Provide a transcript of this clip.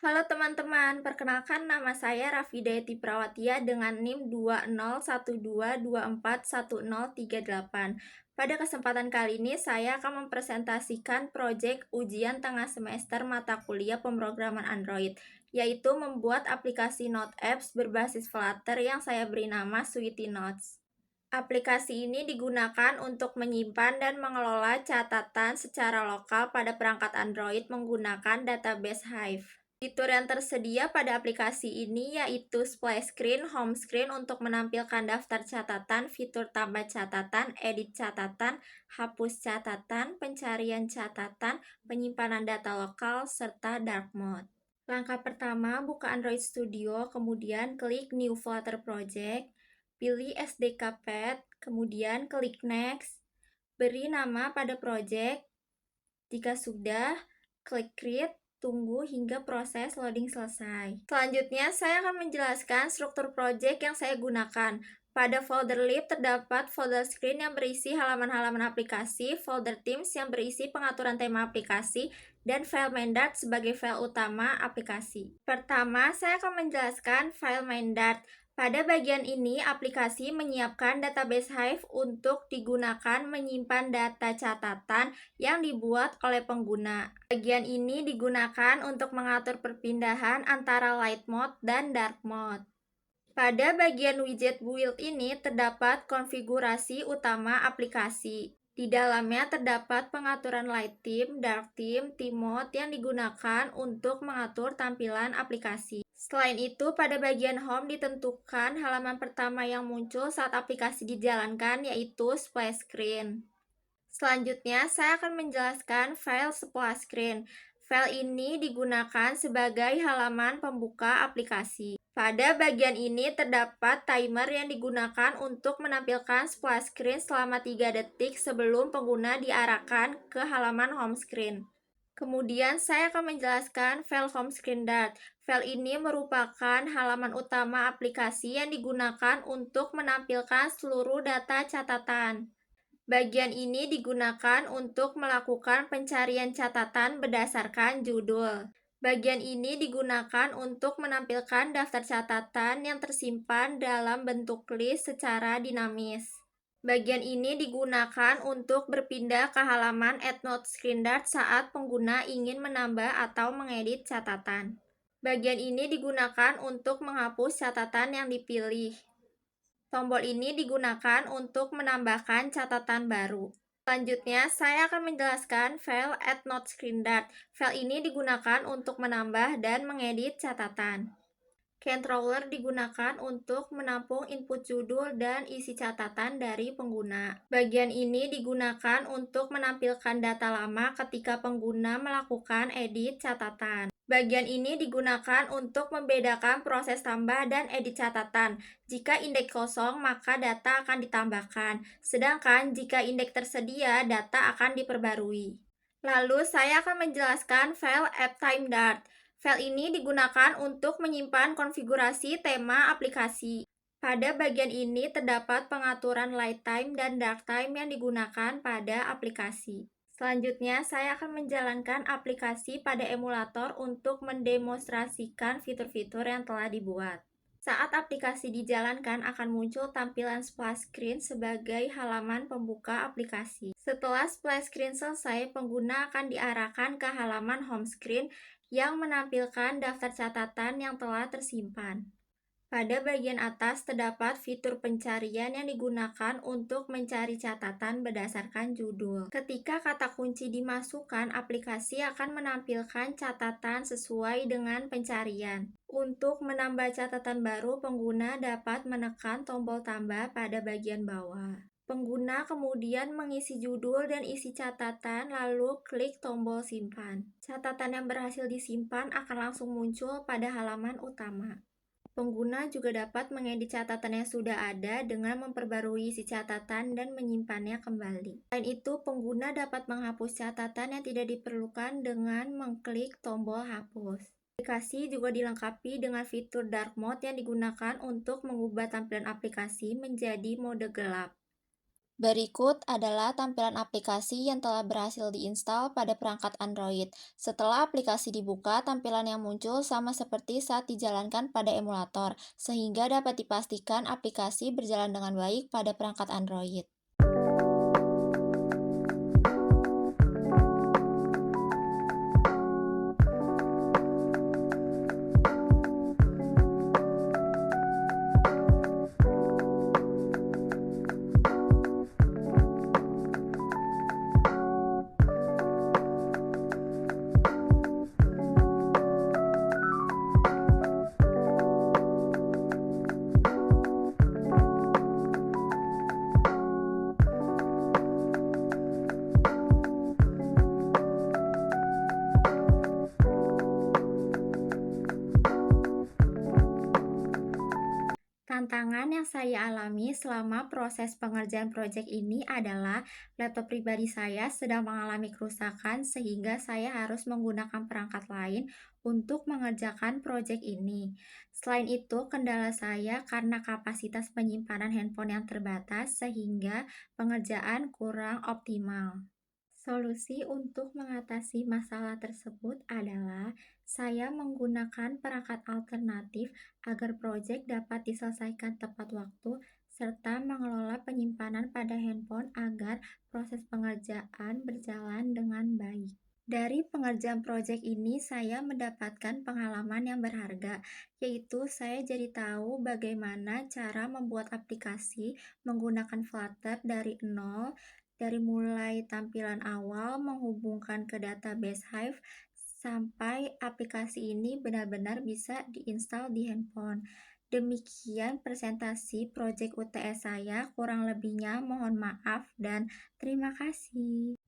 Halo teman-teman, perkenalkan nama saya Rafidayati Prawatia dengan NIM 2012241038. Pada kesempatan kali ini saya akan mempresentasikan proyek ujian tengah semester mata kuliah pemrograman Android, yaitu membuat aplikasi Note Apps berbasis Flutter yang saya beri nama Sweetie Notes. Aplikasi ini digunakan untuk menyimpan dan mengelola catatan secara lokal pada perangkat Android menggunakan database Hive. Fitur yang tersedia pada aplikasi ini yaitu Splash Screen, Home Screen untuk menampilkan daftar catatan, fitur tambah catatan, edit catatan, hapus catatan, pencarian catatan, penyimpanan data lokal, serta dark mode. Langkah pertama, buka Android Studio, kemudian klik New Flutter Project, pilih SDK Path, kemudian klik Next, beri nama pada project. Jika sudah, klik Create, tunggu hingga proses loading selesai. Selanjutnya, saya akan menjelaskan struktur project yang saya gunakan. Pada folder lib terdapat folder screen yang berisi halaman-halaman aplikasi, folder themes yang berisi pengaturan tema aplikasi, dan file main.dart sebagai file utama aplikasi. Pertama, saya akan menjelaskan file main.dart. Pada bagian ini, aplikasi menyiapkan database Hive untuk digunakan menyimpan data catatan yang dibuat oleh pengguna. Bagian ini digunakan untuk mengatur perpindahan antara light mode dan dark mode. Pada bagian widget build ini terdapat konfigurasi utama aplikasi. Di dalamnya terdapat pengaturan light theme, dark theme, theme mode yang digunakan untuk mengatur tampilan aplikasi. Selain itu, pada bagian home ditentukan halaman pertama yang muncul saat aplikasi dijalankan, yaitu splash screen. Selanjutnya, saya akan menjelaskan file splash screen. File ini digunakan sebagai halaman pembuka aplikasi. Pada bagian ini terdapat timer yang digunakan untuk menampilkan splash screen selama 3 detik sebelum pengguna diarahkan ke halaman home screen. Kemudian saya akan menjelaskan file home screen dart. File ini merupakan halaman utama aplikasi yang digunakan untuk menampilkan seluruh data catatan. Bagian ini digunakan untuk melakukan pencarian catatan berdasarkan judul. Bagian ini digunakan untuk menampilkan daftar catatan yang tersimpan dalam bentuk list secara dinamis. Bagian ini digunakan untuk berpindah ke halaman Add Note Screen Dart saat pengguna ingin menambah atau mengedit catatan. Bagian ini digunakan untuk menghapus catatan yang dipilih. Tombol ini digunakan untuk menambahkan catatan baru. Selanjutnya, saya akan menjelaskan file Add Note Screen Dart. File ini digunakan untuk menambah dan mengedit catatan. Controller digunakan untuk menampung input judul dan isi catatan dari pengguna. Bagian ini digunakan untuk menampilkan data lama ketika pengguna melakukan edit catatan. Bagian ini digunakan untuk membedakan proses tambah dan edit catatan. Jika indeks kosong, maka data akan ditambahkan. Sedangkan jika indeks tersedia, data akan diperbarui. Lalu, saya akan menjelaskan file AppTime.dart. File ini digunakan untuk menyimpan konfigurasi tema aplikasi. Pada bagian ini terdapat pengaturan light time dan dark time yang digunakan pada aplikasi. Selanjutnya, saya akan menjalankan aplikasi pada emulator untuk mendemonstrasikan fitur-fitur yang telah dibuat. Saat aplikasi dijalankan akan muncul tampilan splash screen sebagai halaman pembuka aplikasi. Setelah splash screen selesai, pengguna akan diarahkan ke halaman home screen yang menampilkan daftar catatan yang telah tersimpan. Pada bagian atas terdapat fitur pencarian yang digunakan untuk mencari catatan berdasarkan judul. Ketika kata kunci dimasukkan, aplikasi akan menampilkan catatan sesuai dengan pencarian. Untuk menambah catatan baru, pengguna dapat menekan tombol tambah pada bagian bawah. Pengguna kemudian mengisi judul dan isi catatan, lalu klik tombol simpan. Catatan yang berhasil disimpan akan langsung muncul pada halaman utama. Pengguna juga dapat mengedit catatan yang sudah ada dengan memperbarui isi catatan dan menyimpannya kembali. Selain itu, pengguna dapat menghapus catatan yang tidak diperlukan dengan mengklik tombol hapus. Aplikasi juga dilengkapi dengan fitur dark mode yang digunakan untuk mengubah tampilan aplikasi menjadi mode gelap. Berikut adalah tampilan aplikasi yang telah berhasil diinstal pada perangkat Android. Setelah aplikasi dibuka, tampilan yang muncul sama seperti saat dijalankan pada emulator, sehingga dapat dipastikan aplikasi berjalan dengan baik pada perangkat Android. Tantangan yang saya alami selama proses pengerjaan proyek ini adalah laptop pribadi saya sedang mengalami kerusakan sehingga saya harus menggunakan perangkat lain untuk mengerjakan proyek ini. Selain itu, kendala saya karena kapasitas penyimpanan handphone yang terbatas sehingga pengerjaan kurang optimal. Solusi untuk mengatasi masalah tersebut adalah saya menggunakan perangkat alternatif agar proyek dapat diselesaikan tepat waktu, serta mengelola penyimpanan pada handphone agar proses pengerjaan berjalan dengan baik. Dari pengerjaan proyek ini, saya mendapatkan pengalaman yang berharga, yaitu saya jadi tahu bagaimana cara membuat aplikasi menggunakan Flutter dari nol, dari mulai tampilan awal menghubungkan ke database Hive sampai aplikasi ini benar-benar bisa diinstal di handphone. Demikian presentasi proyek UTS saya, kurang lebihnya mohon maaf dan terima kasih.